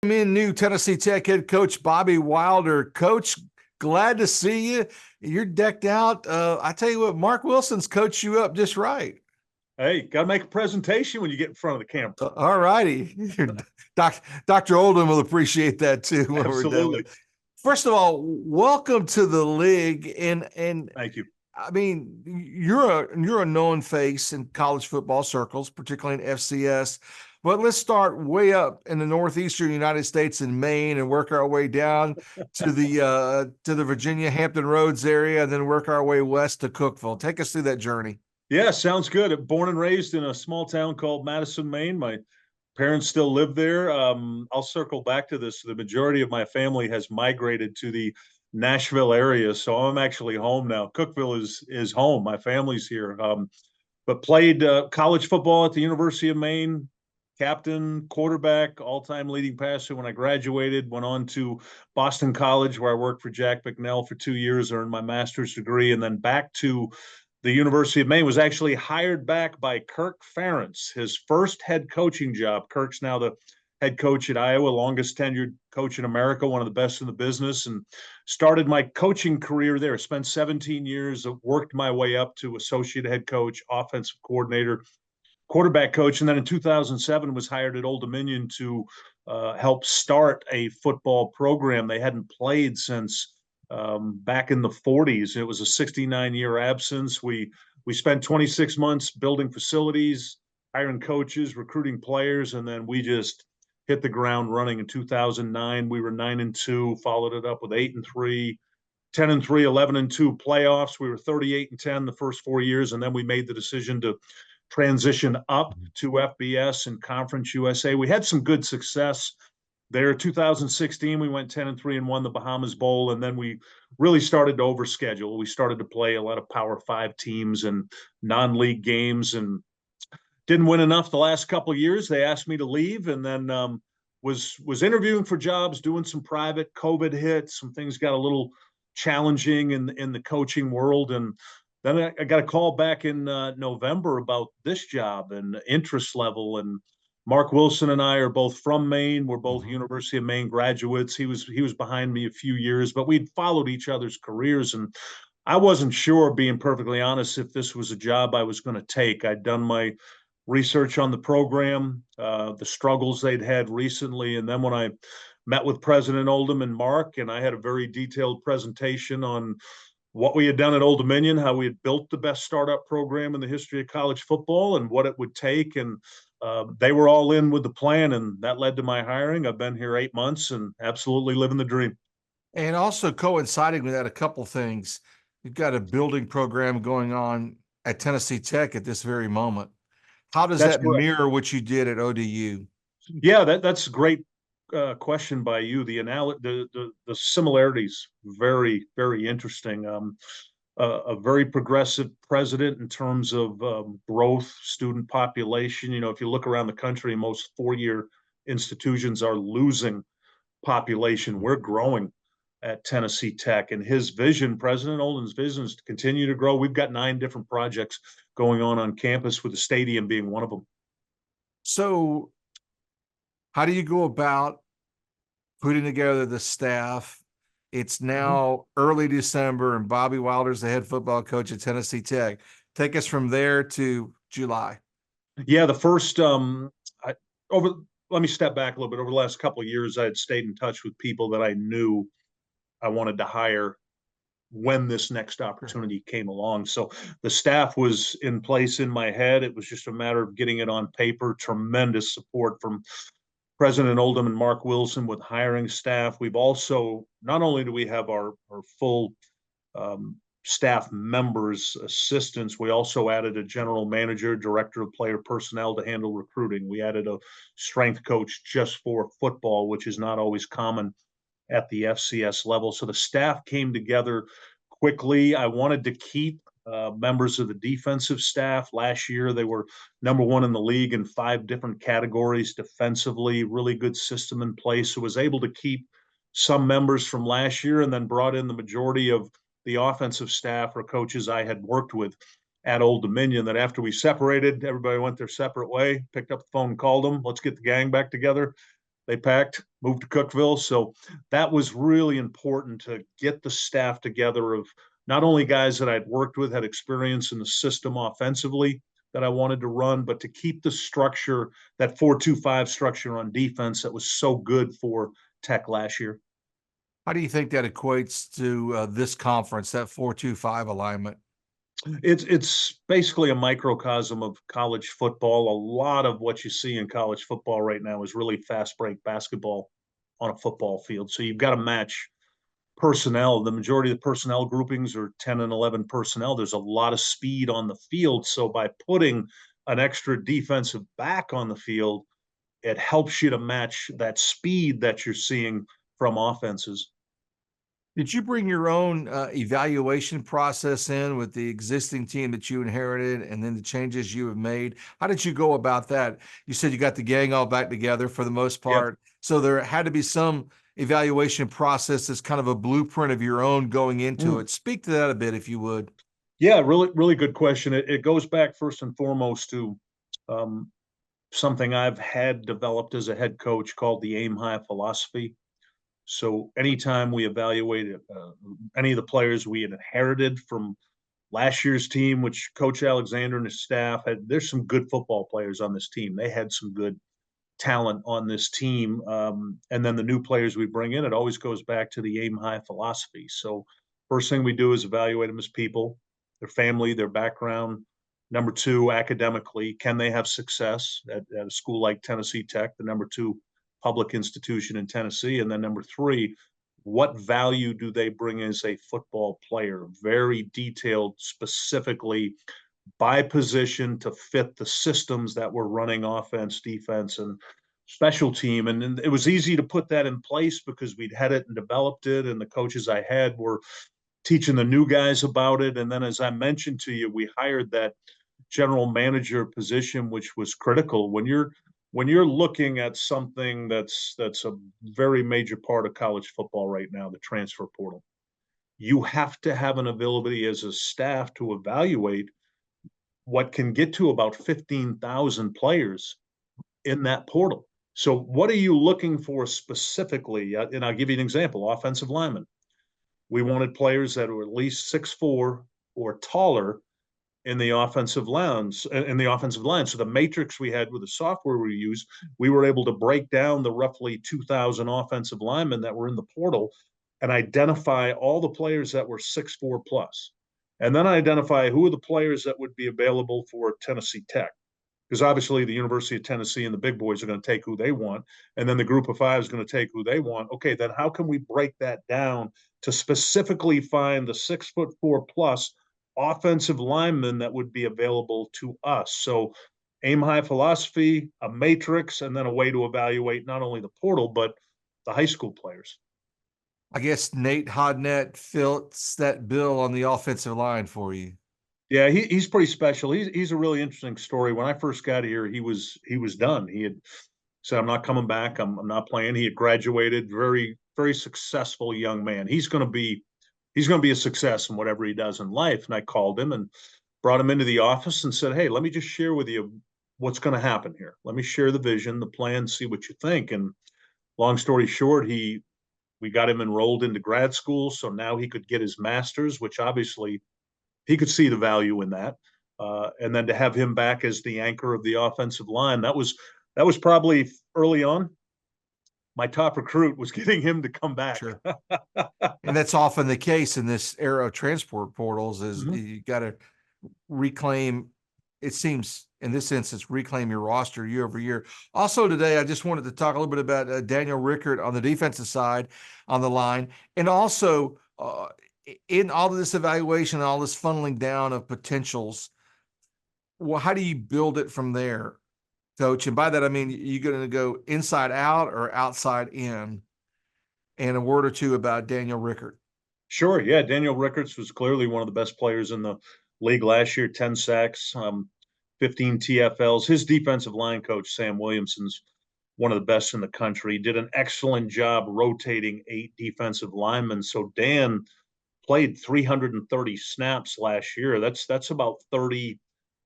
In new Tennessee Tech head coach Bobby Wilder. Coach, glad to see you. You're decked out. I tell you what, Mark Wilson's coached you up just right. Hey, got to make a presentation when you get in front of the camera. All righty. Dr. Oldham will appreciate that too when we're done with Absolutely. it. First of all, welcome to the league. And Thank you. I mean, you're a known face in college football circles, particularly in FCS. But let's start way up in the northeastern United States in Maine and work our way down to the Virginia Hampton Roads area, and then work our way west to Cookeville. Take us through that journey. Yeah, sounds good. Born and raised in a small town called Madison, Maine. My parents still live there. I'll circle back to this. The majority of my family has migrated to the Nashville area, so I'm actually home now. Cookeville is home. My family's here. But played college football at the University of Maine, captain, quarterback, all-time leading passer when I graduated. Went on to Boston College, where I worked for Jack McNell for 2 years, earned my master's degree, and then back to the University of Maine. Was actually hired back by Kirk Ferentz, his first head coaching job. Kirk's now the head coach at Iowa, longest tenured coach in America, one of the best in the business, and started my coaching career there. Spent 17 years, worked my way up to associate head coach, offensive coordinator, quarterback coach, and then in 2007 was hired at Old Dominion to help start a football program. They hadn't played since back in the 40s. It was a 69-year absence. We spent 26 months building facilities, hiring coaches, recruiting players, and then we just hit the ground running in 2009. We were 9-2, followed it up with 8-3, 10-3, 11-2 playoffs. We were 38-10 the first 4 years, and then we made the decision to transition up to FBS and Conference USA. We had some good success there. 2016, we went 10-3 and won the Bahamas Bowl, and then we really started to overschedule. We started to play a lot of Power 5 teams and non-league games, and didn't win enough the last couple of years. They asked me to leave, and then was interviewing for jobs, doing some private. COVID hit, some things got a little challenging in the coaching world, and then I got a call back in November about this job and interest level. And Mark Wilson and I are both from Maine. We're both University of Maine graduates. He was behind me a few years, but we'd followed each other's careers, and I wasn't sure, being perfectly honest, if this was a job I was going to take. I'd done my research on the program, the struggles they'd had recently, and then when I met with President Oldham and Mark, and I had a very detailed presentation on what we had done at Old Dominion, how we had built the best startup program in the history of college football, and what it would take. And they were all in with the plan, and that led to my hiring. I've been here 8 months and absolutely living the dream. And also coinciding with that, a couple things. You've got a building program going on at Tennessee Tech at this very moment. How does That's that correct. mirror what you did at ODU? Yeah, that's a great question by you. The similarities very interesting. A very progressive president in terms of growth, student population. You know, if you look around the country, most four-year institutions are losing population. We're growing at Tennessee Tech, and his vision, President Oldham's vision, is to continue to grow. We've got 9 different projects going on campus, with the stadium being one of them. So, how do you go about putting together the staff? It's now early December, and Bobby Wilder's the head football coach at Tennessee Tech. Take us from there to July. Yeah, the first I, over. Let me step back a little bit. Over the last couple of years, I had stayed in touch with people that I knew I wanted to hire when this next opportunity came along. So the staff was in place in my head. It was just a matter of getting it on paper. Tremendous support from President Oldham and Mark Wilson with hiring staff. We've also, not only do we have our full staff members, assistants, we also added a general manager, director of player personnel to handle recruiting. We added a strength coach just for football, which is not always common at the FCS level. So the staff came together quickly. I wanted to keep members of the defensive staff. Last year, they were #1 in the league in 5 different categories defensively, really good system in place. So was able to keep some members from last year, and then brought in the majority of the offensive staff or coaches I had worked with at Old Dominion. That after we separated, everybody went their separate way, picked up the phone, called them, let's get the gang back together. They packed, moved to Cookeville. So that was really important to get the staff together of not only guys that I'd worked with, had experience in the system offensively that I wanted to run, but to keep the structure, that 4-2-5 structure on defense that was so good for Tech last year. How do you think that equates to this conference, that 4-2-5 alignment? It's basically a microcosm of college football. A lot of what you see in college football right now is really fast break basketball on a football field. So you've got to match personnel. The majority of the personnel groupings are 10 and 11 personnel. There's a lot of speed on the field. So by putting an extra defensive back on the field, it helps you to match that speed that you're seeing from offenses. Did you bring your own evaluation process in with the existing team that you inherited and then the changes you have made? How did you go about that? You said you got the gang all back together for the most Yep. part. So there had to be some evaluation process that's kind of a blueprint of your own going into it. Speak to that a bit, if you would. Yeah, really, really good question. It goes back first and foremost to um, something I've had developed as a head coach called the aim high philosophy. So anytime we evaluate any of the players we had inherited from last year's team, which Coach Alexander and his staff had, there's some good football players on this team. They had some good talent on this team. And then the new players we bring in, it always goes back to the aim high philosophy. So first thing we do is evaluate them as people, their family, their background. Number two, academically, can they have success at a school like Tennessee Tech, the number two public institution in Tennessee? And then number three, what value do they bring as a football player? Very detailed, specifically by position to fit the systems that we're running, offense, defense, and special team. And it was easy to put that in place because we'd had it and developed it, and the coaches I had were teaching the new guys about it. And then, as I mentioned to you, we hired that general manager position, which was critical when you're looking at something that's a very major part of college football right now, the transfer portal. You have to have an ability as a staff to evaluate what can get to about 15,000 players in that portal. So, what are you looking for specifically? And I'll give you an example: offensive linemen. We wanted players that were at least 6'4" or taller in the offensive lines. In the offensive line. So the matrix we had with the software we used, we were able to break down the roughly 2,000 offensive linemen that were in the portal and identify all the players that were 6'4" plus. And then identify who are the players that would be available for Tennessee Tech. Because obviously the University of Tennessee and the big boys are going to take who they want. And then the group of five is going to take who they want. Okay, then how can we break that down to specifically find the 6'4" plus offensive linemen that would be available to us? So aim high philosophy, a matrix, and then a way to evaluate not only the portal, but the high school players. I guess Nate Hodnett fits that bill on the offensive line for you. Yeah, he's pretty special. He's a really interesting story. When I first got here, he was done. He had said, "I'm not coming back. I'm not playing." He had graduated. Very successful young man. He's going to be a success in whatever he does in life. And I called him and brought him into the office and said, "Hey, let me just share with you what's going to happen here. Let me share the vision, the plan, see what you think." And long story short, we got him enrolled into grad school, so now he could get his master's, which obviously he could see the value in that. And then to have him back as the anchor of the offensive line, that was probably early on. My top recruit was getting him to come back. Sure. And that's often the case in this era of transport portals is Mhm. you got to reclaim, it seems in this instance, reclaim your roster year over year. Also today, I just wanted to talk a little bit about Daniel Rickert on the defensive side on the line. And also in all of this evaluation, all this funneling down of potentials, well, how do you build it from there, Coach? And by that, I mean, you're going to go inside out or outside in? And a word or two about Daniel Rickert. Sure. Yeah. Daniel Rickards was clearly one of the best players in the league last year, 10 sacks, 15 TFLs. His defensive line coach, Sam Williamson's one of the best in the country. He did an excellent job rotating 8 defensive linemen. So Dan played 330 snaps last year. That's about 30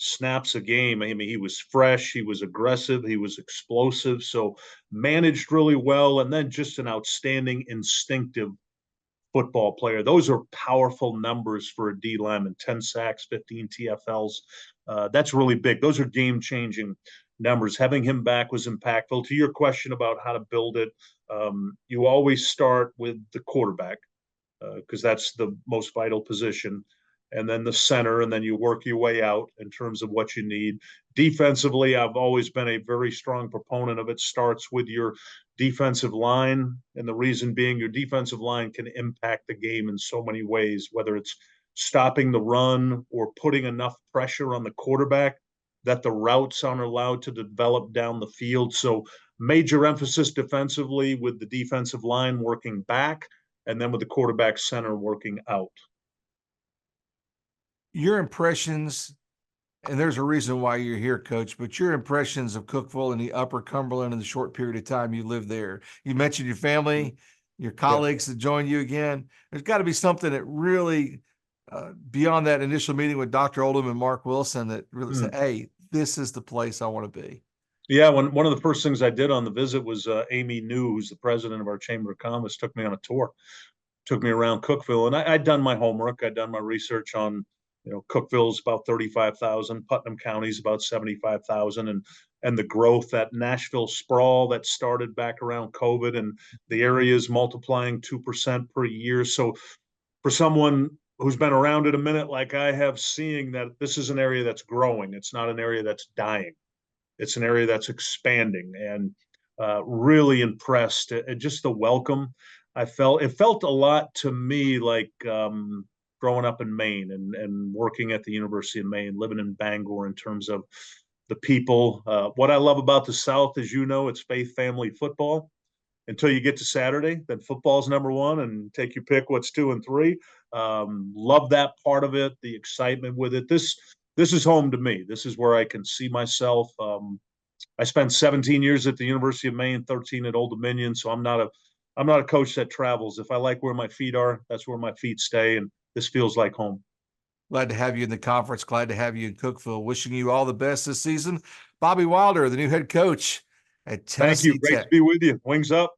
snaps a game. I mean, he was fresh, he was aggressive, he was explosive, so managed really well, and then just an outstanding instinctive football player. Those are powerful numbers for a D lineman: 10 sacks, 15 TFLs. That's really big. Those are game changing numbers. Having him back was impactful. To your question about how to build it, you always start with the quarterback because that's the most vital position. And then the center, and then you work your way out in terms of what you need. Defensively, I've always been a very strong proponent of it. Starts with your defensive line, and the reason being your defensive line can impact the game in so many ways, whether it's stopping the run or putting enough pressure on the quarterback that the routes aren't allowed to develop down the field. So major emphasis defensively with the defensive line working back, and then with the quarterback center working out. Your impressions, and there's a reason why you're here, Coach, but your impressions of Cookeville and the Upper Cumberland in the short period of time you lived there. You mentioned your family, your Yeah. colleagues that joined you again. There's got to be something that really, beyond that initial meeting with Dr. Oldham and Mark Wilson, that really said, hey, this is the place I want to be. Yeah, one of the first things I did on the visit was Amy New, who's the president of our Chamber of Commerce, took me on a tour, took me around Cookeville, and I'd done my homework. I'd done my research on, Cookeville's about 35,000, Putnam County's about 75,000, and the growth, that Nashville sprawl that started back around COVID, and the area is multiplying 2% per year. So for someone who's been around it a minute like I have, seeing that this is an area that's growing, it's not an area that's dying. It's an area that's expanding, and really impressed at just the welcome. It felt a lot to me like growing up in Maine and working at the University of Maine, living in Bangor in terms of the people. What I love about the South, as you know, it's faith, family, football. Until you get to Saturday, then football's number one, and take your pick what's two and three. Love that part of it, the excitement with it. This is home to me. This is where I can see myself. I spent 17 years at the University of Maine, 13 at Old Dominion. So I'm not a coach that travels. If I like where my feet are, that's where my feet stay. And this feels like home. Glad to have you in the conference. Glad to have you in Cookeville. Wishing you all the best this season. Bobby Wilder, the new head coach at Thank you. Tennessee Great to Tech. be with you. Wings up.